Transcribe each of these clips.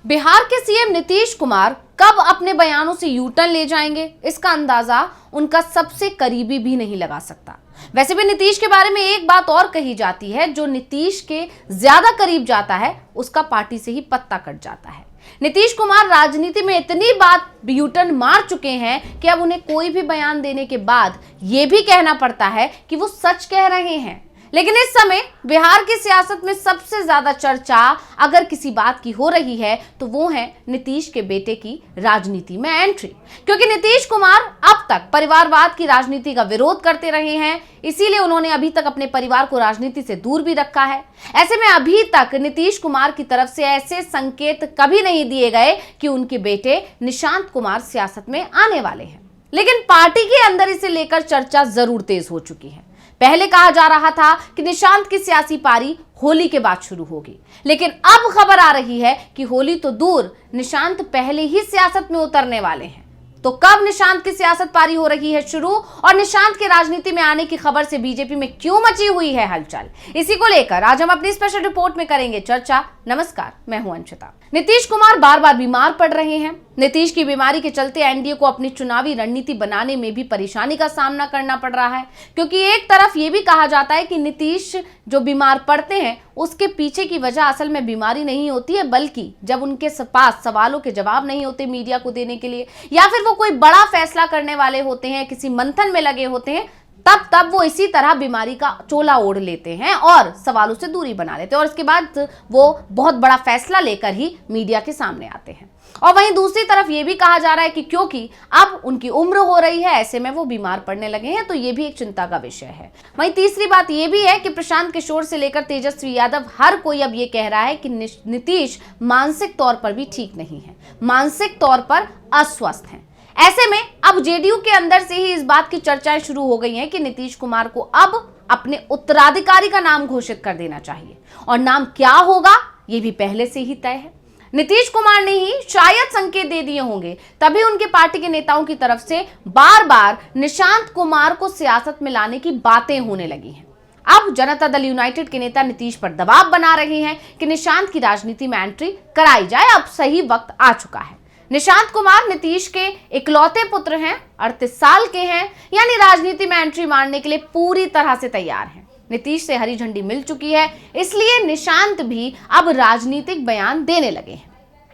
बिहार के सीएम नीतीश कुमार कब अपने बयानों से यू टर्न ले जाएंगे, इसका अंदाजा उनका सबसे करीबी भी नहीं लगा सकता। वैसे भी नीतीश के बारे में एक बात और कही जाती है, जो नीतीश के ज्यादा करीब जाता है उसका पार्टी से ही पत्ता कट जाता है। नीतीश कुमार राजनीति में इतनी बात यू टर्न मार चुके हैं कि अब उन्हें कोई भी बयान देने के बाद यह भी कहना पड़ता है कि वो सच कह रहे हैं। लेकिन इस समय बिहार की सियासत में सबसे ज्यादा चर्चा अगर किसी बात की हो रही है तो वो है नीतीश के बेटे की राजनीति में एंट्री, क्योंकि नीतीश कुमार अब तक परिवारवाद की राजनीति का विरोध करते रहे हैं, इसीलिए उन्होंने अभी तक अपने परिवार को राजनीति से दूर भी रखा है। ऐसे में अभी तक नीतीश कुमार की तरफ से ऐसे संकेत कभी नहीं दिए गए कि उनके बेटे निशांत कुमार सियासत में आने वाले हैं, लेकिन पार्टी के अंदर इसे लेकर चर्चा जरूर तेज हो चुकी है। पहले कहा जा रहा था कि निशांत की सियासी पारी होली के बाद शुरू होगी, लेकिन अब खबर आ रही है कि होली तो दूर, निशांत पहले ही सियासत में उतरने वाले हैं। तो कब निशांत की सियासत पारी हो रही है शुरू, और निशांत के राजनीति में आने की खबर से बीजेपी में क्यों मची हुई है हलचल, इसी को लेकर आज हम अपनी स्पेशल रिपोर्ट में करेंगे चर्चा। नमस्कार, मैं हूं अंशिता। नीतीश कुमार बार बार बीमार पड़ रहे हैं। नीतीश की बीमारी के चलते एनडीए को अपनी चुनावी रणनीति बनाने में भी परेशानी का सामना करना पड़ रहा है, क्योंकि एक तरफ यह भी कहा जाता है कि नीतीश जो बीमार पड़ते हैं उसके पीछे की वजह असल में बीमारी नहीं होती है, बल्कि जब उनके पास सवालों के जवाब नहीं होते मीडिया को देने के लिए, या फिर वो कोई बड़ा फैसला करने वाले होते हैं, किसी मंथन में लगे होते हैं, तब वो इसी तरह बीमारी का चोला ओढ़ लेते हैं और सवालों से दूरी बना लेते हैं, और इसके बाद वो बहुत बड़ा फैसला लेकर ही मीडिया के सामने आते हैं। और वहीं दूसरी तरफ ये भी कहा जा रहा है कि क्योंकि अब उनकी उम्र हो रही है, ऐसे में वो बीमार पड़ने लगे हैं, तो ये भी एक चिंता का विषय है। वहीं तीसरी बात ये भी है कि प्रशांत किशोर से लेकर तेजस्वी यादव, हर कोई अब ये कह रहा है कि नीतीश मानसिक तौर पर भी ठीक नहीं है, मानसिक तौर पर अस्वस्थ हैं। ऐसे में अब जेडीयू के अंदर से ही इस बात की चर्चाएं शुरू हो गई हैं कि नीतीश कुमार को अब अपने उत्तराधिकारी का नाम घोषित कर देना चाहिए, और नाम क्या होगा ये भी पहले से ही तय है। नीतीश कुमार ने ही शायद संकेत दे दिए होंगे, तभी उनके पार्टी के नेताओं की तरफ से बार बार निशांत कुमार को सियासत में लाने की बातें होने लगी हैं। अब जनता दल यूनाइटेड के नेता नीतीश पर दबाव बना रहे हैं कि निशांत की राजनीति में एंट्री कराई जाए, अब सही वक्त आ चुका है। निशांत कुमार नीतीश के इकलौते पुत्र हैं, 38 साल के हैं, यानी राजनीति में एंट्री मारने के लिए पूरी तरह से तैयार हैं। नीतीश से हरी झंडी मिल चुकी है, इसलिए निशांत भी अब राजनीतिक बयान देने लगे हैं।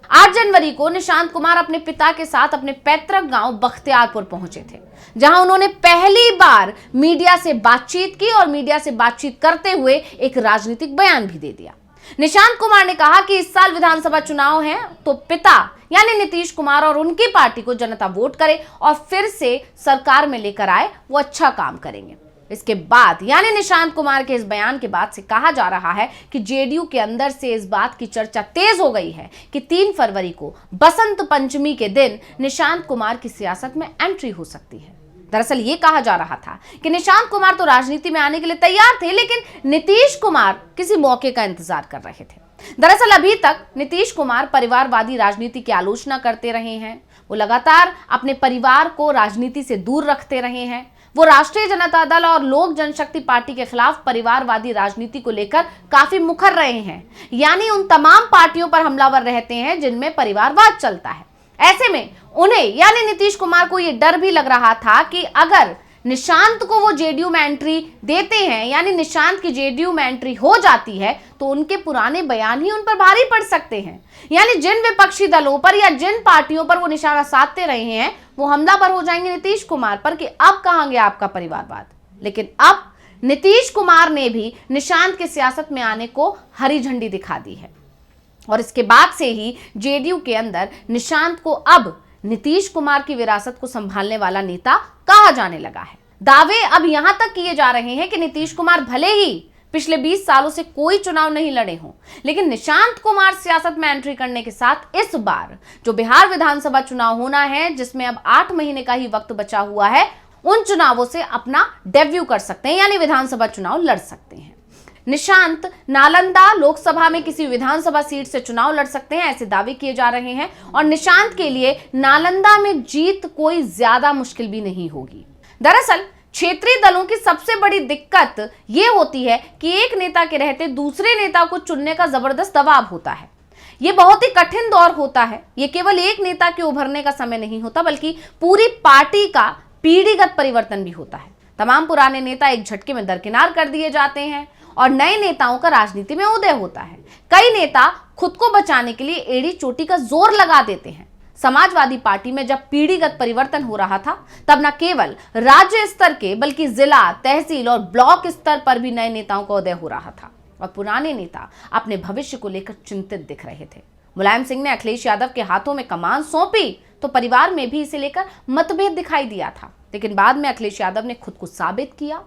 8 जनवरी को निशांत कुमार अपने पिता के साथ अपने पैतृक गांव बख्तियारपुर पहुंचे थे, जहां उन्होंने पहली बार मीडिया से बातचीत की और मीडिया से बातचीत करते हुए एक राजनीतिक बयान भी दे दिया। निशांत कुमार ने कहा कि इस साल विधानसभा चुनाव हैं, तो पिता यानी नीतीश कुमार और उनकी पार्टी को जनता वोट करे और फिर से सरकार में लेकर आए, वो अच्छा काम करेंगे। इसके बाद यानी निशांत कुमार के इस बयान के बाद से कहा जा रहा है कि जेडीयू के अंदर से इस बात की चर्चा तेज हो गई है कि 3 फरवरी को बसंत पंचमी के दिन निशांत कुमार की सियासत में एंट्री हो सकती है। दरअसल ये कहा जा रहा था कि निशांत कुमार तो राजनीति में आने के लिए तैयार थे, लेकिन नीतीश कुमार किसी मौके का इंतजार कर रहे थे। दरअसल अभी तक नीतीश कुमार परिवारवादी राजनीति की आलोचना करते रहे हैं, वो लगातार अपने परिवार को राजनीति से दूर रखते रहे हैं। वो राष्ट्रीय जनता दल और लोक जनशक्ति पार्टी के खिलाफ परिवारवादी राजनीति को लेकर काफी मुखर रहे हैं, यानी उन तमाम पार्टियों पर हमलावर रहते हैं जिनमें परिवारवाद चलता है। ऐसे में उन्हें यानी नीतीश कुमार को यह डर भी लग रहा था कि अगर निशांत को वो जेडीयू में एंट्री देते हैं, यानी निशांत की जेडीयू में एंट्री हो जाती है, तो उनके पुराने बयान ही उन पर भारी पड़ सकते हैं। यानी जिन विपक्षी दलों पर या जिन पार्टियों पर वो निशाना साधते रहे हैं, वो हमलावर हो जाएंगे नीतीश कुमार पर कि अब कहां गया आपका परिवारवाद। लेकिन अब नीतीश कुमार ने भी निशांत के सियासत में आने को हरी झंडी दिखा दी है, और इसके बाद से ही जेडीयू के अंदर निशांत को अब नीतीश कुमार की विरासत को संभालने वाला नेता कहा जाने लगा है। दावे अब यहां तक किए जा रहे हैं कि नीतीश कुमार भले ही पिछले 20 सालों से कोई चुनाव नहीं लड़े हों, लेकिन निशांत कुमार सियासत में एंट्री करने के साथ इस बार जो बिहार विधानसभा चुनाव होना है, जिसमें अब 8 महीने का ही वक्त बचा हुआ है, उन चुनावों से अपना डेब्यू कर सकते हैं, यानी विधानसभा चुनाव लड़ सकते हैं। निशांत नालंदा लोकसभा में किसी विधानसभा सीट से चुनाव लड़ सकते हैं, ऐसे दावे किए जा रहे हैं, और निशांत के लिए नालंदा में जीत कोई ज्यादा मुश्किल भी नहीं होगी। दरअसल क्षेत्रीय दलों की सबसे बड़ी दिक्कत यह होती है कि एक नेता के रहते दूसरे नेता को चुनने का जबरदस्त दबाव होता है। ये बहुत ही कठिन दौर होता है। ये केवल एक नेता के उभरने का समय नहीं होता, बल्कि पूरी पार्टी का पीढ़ीगत परिवर्तन भी होता है। तमाम पुराने नेता एक झटके में दरकिनार कर दिए जाते हैं और नए नेताओं का राजनीति में उदय होता है। कई नेता खुद को बचाने के लिए एड़ी चोटी का जोर लगा देते हैं। समाजवादी पार्टी में जब पीढ़ीगत परिवर्तन हो रहा था, तब न केवल राज्य स्तर के बल्कि जिला, तहसील और ब्लॉक स्तर पर भी नए नेताओं का उदय हो रहा था और पुराने नेता अपने भविष्य को लेकर चिंतित दिख रहे थे। मुलायम सिंह ने अखिलेश यादव के हाथों में कमान सौंपी तो परिवार में भी इसे लेकर मतभेद दिखाई दिया था, लेकिन बाद में अखिलेश यादव ने खुद को साबित किया।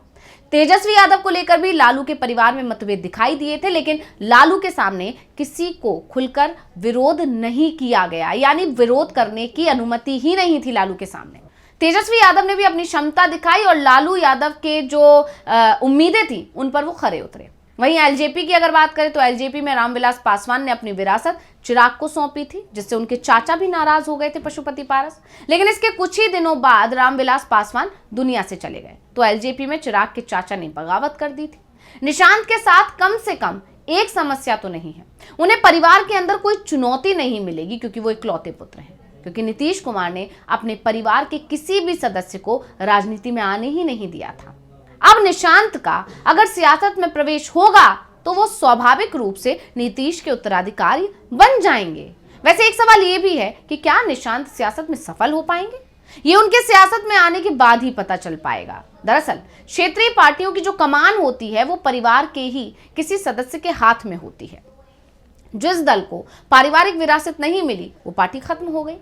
तेजस्वी यादव को लेकर भी लालू के परिवार में मतभेद दिखाई दिए थे, लेकिन लालू के सामने किसी को खुलकर विरोध नहीं किया गया, यानी विरोध करने की अनुमति ही नहीं थी लालू के सामने। तेजस्वी यादव ने भी अपनी क्षमता दिखाई और लालू यादव के जो उम्मीदें थी उन पर वो खरे उतरे। वहीं एलजेपी की अगर बात करें तो एलजेपी में रामविलास पासवान ने अपनी विरासत चिराग को सौंपी थी, जिससे उनके चाचा भी नाराज हो गए थे, पशुपति पारस। लेकिन इसके कुछ ही दिनों बाद रामविलास पासवान दुनिया से चले गए तो एलजेपी में चिराग के चाचा ने बगावत कर दी थी। निशांत के साथ कम से कम एक समस्या तो नहीं है, उन्हें परिवार के अंदर कोई चुनौती नहीं मिलेगी, क्योंकि वो इकलौते पुत्र हैं। क्योंकि नीतीश कुमार ने अपने परिवार के किसी भी सदस्य को राजनीति में आने ही नहीं दिया था। अब निशांत का अगर सियासत में प्रवेश होगा तो वो स्वाभाविक रूप से नीतीश के उत्तराधिकारी बन जाएंगे। वैसे एक सवाल ये भी है कि क्या निशांत सियासत में सफल हो पाएंगे? ये उनके सियासत में आने के बाद ही पता चल पाएगा। दरअसल क्षेत्रीय पार्टियों की जो कमान होती है वो परिवार के ही किसी सदस्य के हाथ में होती है। जिस दल को पारिवारिक विरासत नहीं मिली वो पार्टी खत्म हो गई।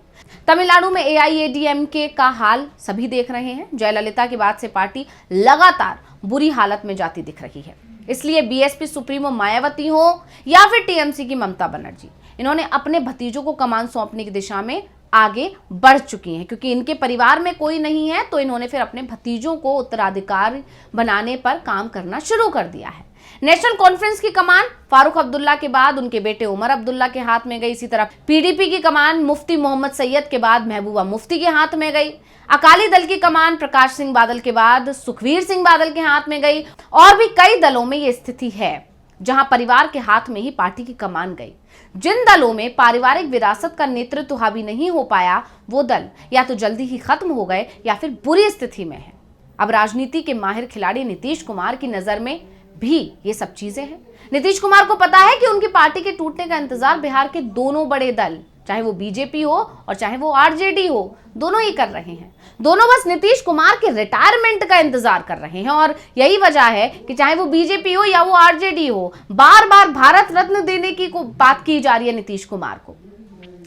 तमिलनाडु में एआईएडीएमके का हाल सभी देख रहे हैं। जयललिता के बाद से पार्टी लगातार बुरी हालत में जाती दिख रही है। इसलिए बीएसपी सुप्रीमो मायावती हो या फिर टीएमसी की ममता बनर्जी, इन्होंने अपने भतीजों को कमान सौंपने की दिशा में आगे बढ़ चुकी हैं। क्योंकि इनके परिवार में कोई नहीं है तो इन्होंने फिर अपने भतीजों को उत्तराधिकारी बनाने पर काम करना शुरू कर दिया है। नेशनल कॉन्फ्रेंस की कमान फारूक अब्दुल्ला के बाद उनके बेटे उमर अब्दुल्ला के हाथ में गई। इसी तरह पीडीपी की कमान मुफ्ती मोहम्मद सैयद के बाद महबूबा मुफ्ती के हाथ में गई। अकाली दल की कमान प्रकाश सिंह बादल के बाद सुखवीर सिंह बादल के हाथ में गई। और भी कई दलों में ये स्थिति है जहां परिवार के हाथ में ही पार्टी की कमान गई। जिन दलों में पारिवारिक विरासत का नेतृत्व हावी नहीं हो पाया वो दल या तो जल्दी ही खत्म हो गए या फिर बुरी स्थिति में है। अब राजनीति के माहिर खिलाड़ी नीतीश कुमार की नजर में भी ये सब चीजें हैं। नीतीश कुमार को पता है कि उनकी पार्टी के टूटने का इंतजार बिहार के दोनों बड़े दल, चाहे वो बीजेपी हो और चाहे वो आरजेडी हो, दोनों ही कर रहे हैं। दोनों बस नीतीश कुमार के रिटायरमेंट का इंतजार कर रहे हैं और यही वजह है कि चाहे वो बीजेपी हो या वो आरजेडी हो, बार बार भारत रत्न देने की बात की जा रही है नीतीश कुमार को।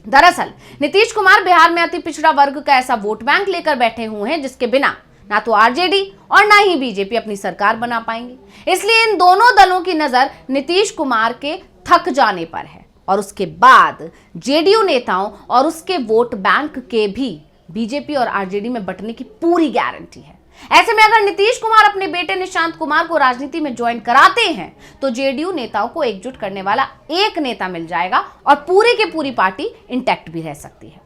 दरअसल नीतीश कुमार बिहार में अति पिछड़ा वर्ग का ऐसा वोट बैंक लेकर बैठे हुए हैं जिसके बिना ना तो आरजेडी और ना ही बीजेपी अपनी सरकार बना पाएंगे। इसलिए इन दोनों दलों की नजर नीतीश कुमार के थक जाने पर है और उसके बाद जेडीयू नेताओं और उसके वोट बैंक के भी बीजेपी और आरजेडी में बंटने की पूरी गारंटी है। ऐसे में अगर नीतीश कुमार अपने बेटे निशांत कुमार को राजनीति में ज्वाइन कराते हैं तो जेडीयू नेताओं को एकजुट करने वाला एक नेता मिल जाएगा और पूरी की पूरी पार्टी इंटैक्ट भी रह सकती है।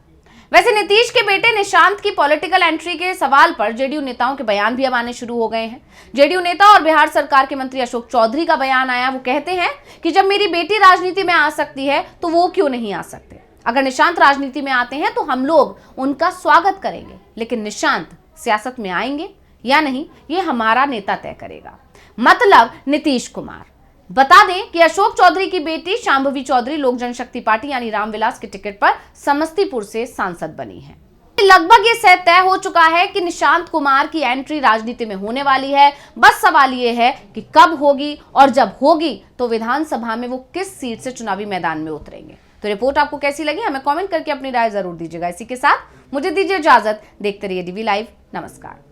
वैसे नीतीश के बेटे निशांत की पॉलिटिकल एंट्री के सवाल पर जेडीयू नेताओं के बयान भी अब आने शुरू हो गए हैं। जेडीयू नेता और बिहार सरकार के मंत्री अशोक चौधरी का बयान आया। वो कहते हैं कि जब मेरी बेटी राजनीति में आ सकती है तो वो क्यों नहीं आ सकते। अगर निशांत राजनीति में आते हैं तो हम लोग उनका स्वागत करेंगे, लेकिन निशांत सियासत में आएंगे या नहीं ये हमारा नेता तय करेगा। मतलब नीतीश कुमार। बता दें कि अशोक चौधरी की बेटी शांभवी चौधरी लोक जनशक्ति पार्टी यानी रामविलास के टिकट पर समस्तीपुर से सांसद बनी है। लगभग ये तय हो चुका है कि निशांत कुमार की एंट्री राजनीति में होने वाली है। बस सवाल ये है कि कब होगी और जब होगी तो विधानसभा में वो किस सीट से चुनावी मैदान में उतरेंगे। तो रिपोर्ट आपको कैसी लगी हमें कमेंट करके अपनी राय जरूर दीजिएगा। इसी के साथ मुझे दीजिए इजाजत। देखते रहिए डीवी लाइव। नमस्कार।